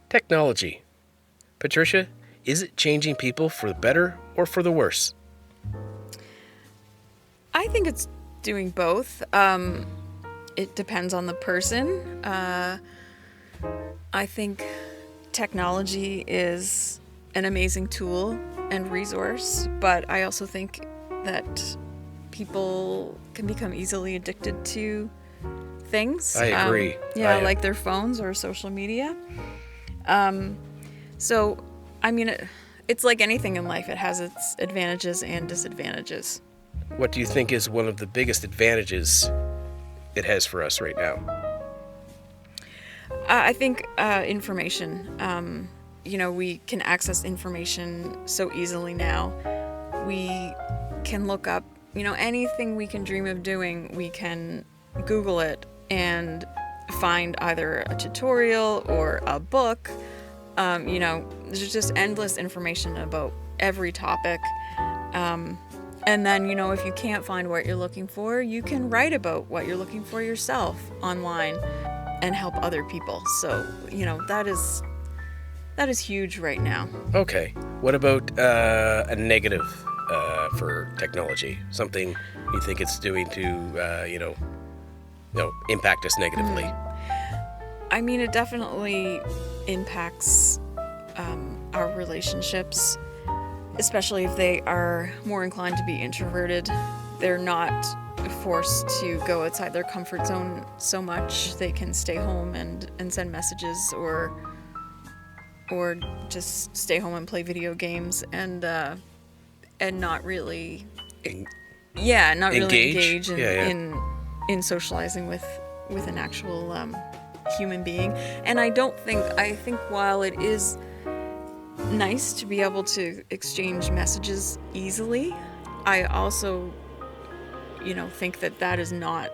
Technology. Patricia, is it changing people for the better or for the worse? I think it's doing both. It depends on the person. I think technology is an amazing tool and resource, but I also think that people can become easily addicted to things. I agree. Like their phones or social media. So, I mean, it's like anything in life. It has its advantages and disadvantages. What do you think is one of the biggest advantages it has for us right now? I think information. We can access information so easily now. We can look up, anything we can dream of doing. We can Google it and find either a tutorial or a book. There's just endless information about every topic. And then, if you can't find what you're looking for, you can write about what you're looking for yourself online and help other people. So, that is huge right now. Okay. What about a negative for technology? Something you think it's doing to, impact us negatively? I mean, it definitely impacts our relationships, especially if they are more inclined to be introverted. They're not forced to go outside their comfort zone so much. They can stay home and send messages or just stay home and play video games and not really engage in socializing with an actual human being. And I think while it is nice to be able to exchange messages easily, I also think that is not,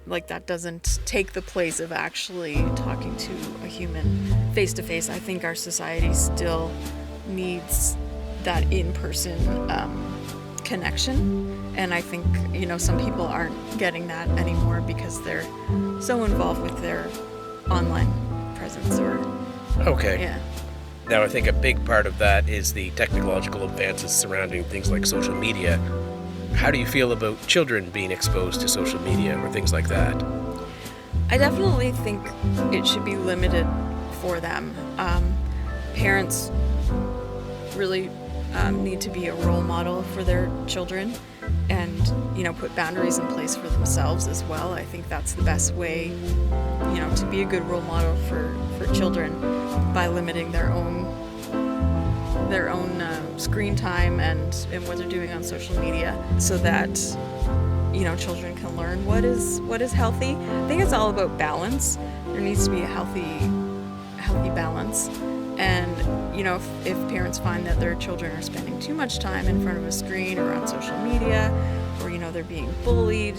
like, that doesn't take the place of actually talking to a human face to face. I think our society still needs that in-person connection, and I think some people aren't getting that anymore because they're so involved with their online presence Okay. Yeah. Now, I think a big part of that is the technological advances surrounding things like social media. How do you feel about children being exposed to social media or things like that? I definitely think it should be limited for them. Parents really need to be a role model for their children and, put boundaries in place for themselves as well. I think that's the best way, to be a good role model for children, by limiting their own screen time and what they're doing on social media, so that children can learn what is healthy. I think it's all about balance. There needs to be a healthy balance. And if parents find that their children are spending too much time in front of a screen or on social media, or they're being bullied,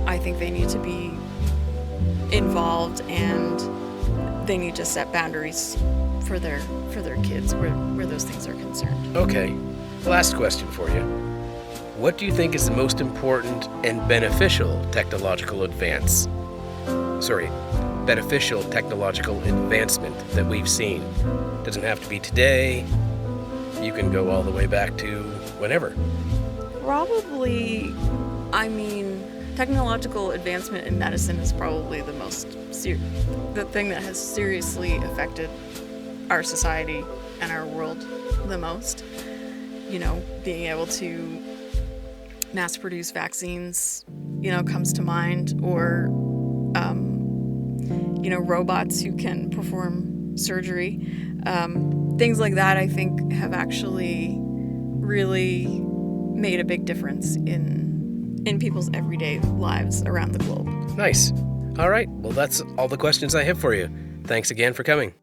I think they need to be involved, and they need to set boundaries for their kids where those things are concerned. Okay. Last question for you. What do you think is the most important and beneficial technological advancement that we've seen? Doesn't have to be today. You can go all the way back to whenever. Probably, technological advancement in medicine is probably the thing that has seriously affected our society and our world the most. Being able to mass produce vaccines, comes to mind, or, robots who can perform surgery. Things like that, I think, have actually really made a big difference in people's everyday lives around the globe. Nice. All right. Well, that's all the questions I have for you. Thanks again for coming.